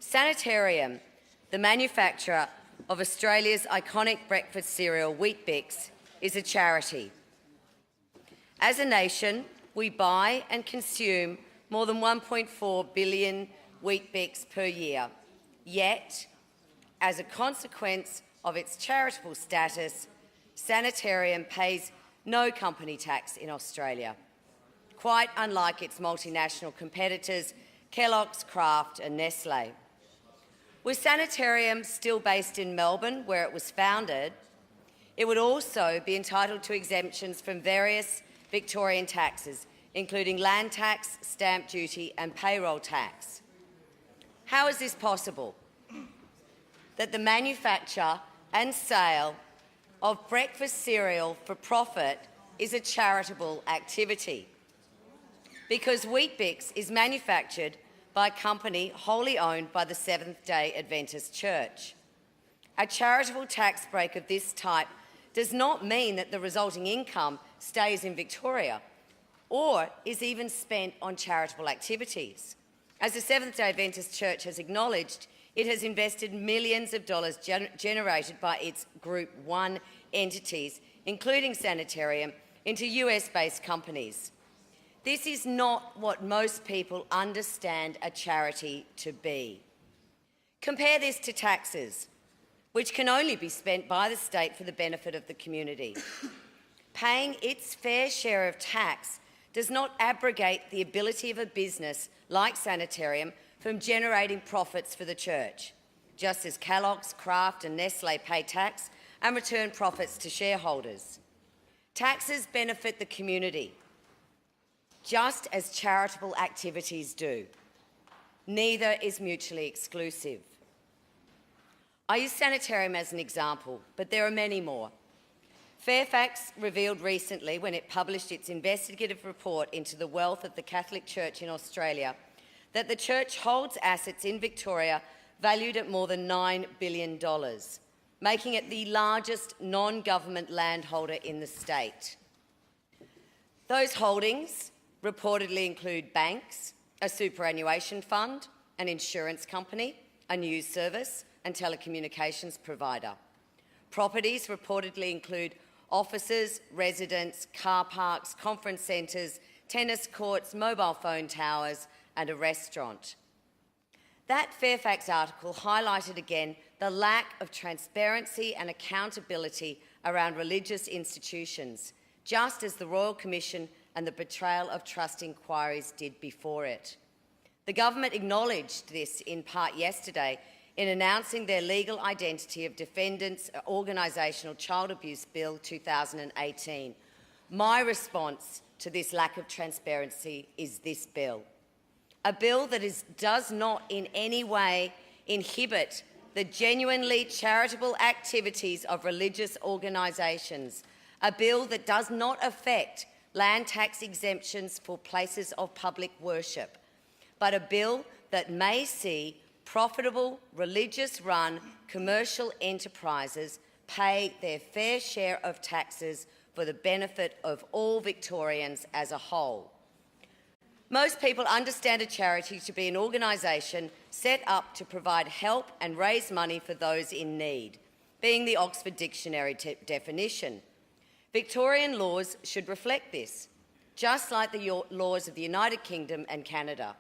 Sanitarium, the manufacturer of Australia's iconic breakfast cereal Weet-bix, is a charity. As a nation, we buy and consume more than 1.4 billion Weet-bix per year. Yet, as a consequence of its charitable status, Sanitarium pays no company tax in Australia, quite unlike its multinational competitors Kellogg's, Kraft and Nestle. With Sanitarium still based in Melbourne, where it was founded, it would also be entitled to exemptions from various Victorian taxes, including land tax, stamp duty and payroll tax. How is this possible? That the manufacture and sale of breakfast cereal for profit is a charitable activity, because Weet-bix is manufactured by a company wholly owned by the Seventh-day Adventist Church. A charitable tax break of this type does not mean that the resulting income stays in Victoria or is even spent on charitable activities. As the Seventh-day Adventist Church has acknowledged, it has invested millions of dollars generated by its Group 1 entities, including Sanitarium, into US-based companies. This is not what most people understand a charity to be. Compare this to taxes, which can only be spent by the state for the benefit of the community. Paying its fair share of tax does not abrogate the ability of a business like Sanitarium from generating profits for the church, just as Kellogg's, Kraft and Nestle pay tax and return profits to shareholders. Taxes benefit the community, just as charitable activities do. Neither is mutually exclusive. I use Sanitarium as an example, but there are many more. Fairfax revealed recently, when it published its investigative report into the wealth of the Catholic Church in Australia, that the Church holds assets in Victoria valued at more than $9 billion, making it the largest non-government landholder in the state. Those holdings reportedly include banks, a superannuation fund, an insurance company, a news service and telecommunications provider. Properties reportedly include offices, residents, car parks, conference centres, tennis courts, mobile phone towers and a restaurant. That Fairfax article highlighted again the lack of transparency and accountability around religious institutions, just as the Royal Commission and the betrayal of trust inquiries did before it. The government acknowledged this in part yesterday in announcing their legal identity of Defendants Organisational Child Abuse Bill 2018. My response to this lack of transparency is this bill. A bill that does not in any way inhibit the genuinely charitable activities of religious organisations. A bill that does not affect land tax exemptions for places of public worship, but a bill that may see profitable, religious-run commercial enterprises pay their fair share of taxes for the benefit of all Victorians as a whole. Most people understand a charity to be an organisation set up to provide help and raise money for those in need, being the Oxford Dictionary definition. Victorian laws should reflect this, just like the laws of the United Kingdom and Canada.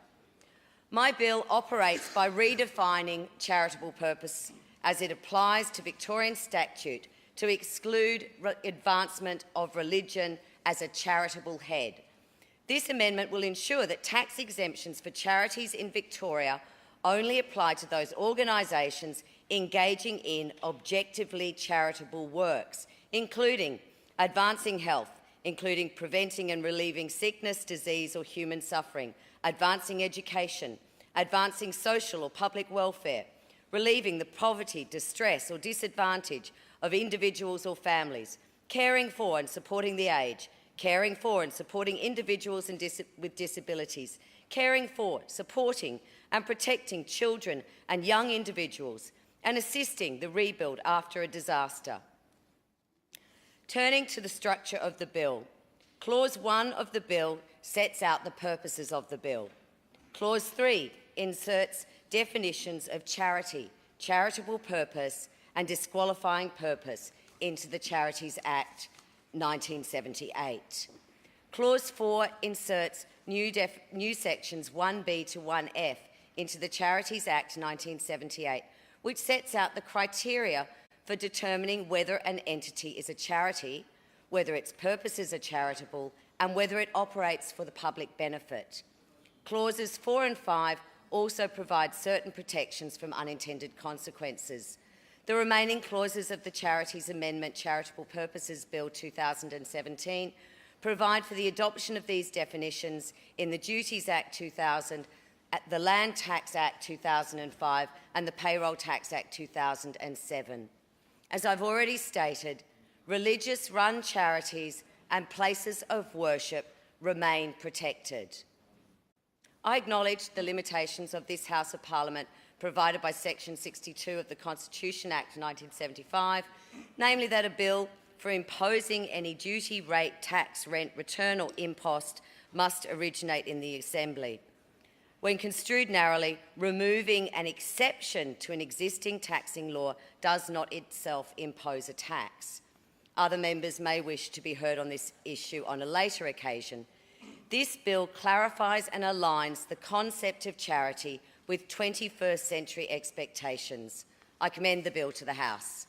My bill operates by redefining charitable purpose as it applies to Victorian statute to exclude advancement of religion as a charitable head. This amendment will ensure that tax exemptions for charities in Victoria only apply to those organisations engaging in objectively charitable works, including advancing health, including preventing and relieving sickness, disease or human suffering, advancing education, advancing social or public welfare, relieving the poverty, distress or disadvantage of individuals or families, caring for and supporting the aged, caring for and supporting individuals with disabilities, caring for, supporting and protecting children and young individuals, and assisting the rebuild after a disaster. Turning to the structure of the bill, Clause 1 of the bill sets out the purposes of the bill. Clause 3 inserts definitions of charity, charitable purpose and disqualifying purpose into the Charities Act 1978. Clause 4 inserts new sections 1B to 1F into the Charities Act 1978, which sets out the criteria for determining whether an entity is a charity, whether its purposes are charitable, and whether it operates for the public benefit. Clauses 4 and 5 also provide certain protections from unintended consequences. The remaining clauses of the Charities Amendment Charitable Purposes Bill 2017 provide for the adoption of these definitions in the Duties Act 2000, the Land Tax Act 2005 and the Payroll Tax Act 2007. As I've already stated, religious-run charities and places of worship remain protected. I acknowledge the limitations of this House of Parliament provided by Section 62 of the Constitution Act 1975, namely that a bill for imposing any duty, rate, tax, rent, return or impost must originate in the Assembly. When construed narrowly, removing an exception to an existing taxing law does not itself impose a tax. Other members may wish to be heard on this issue on a later occasion. This bill clarifies and aligns the concept of charity with 21st century expectations. I commend the bill to the House.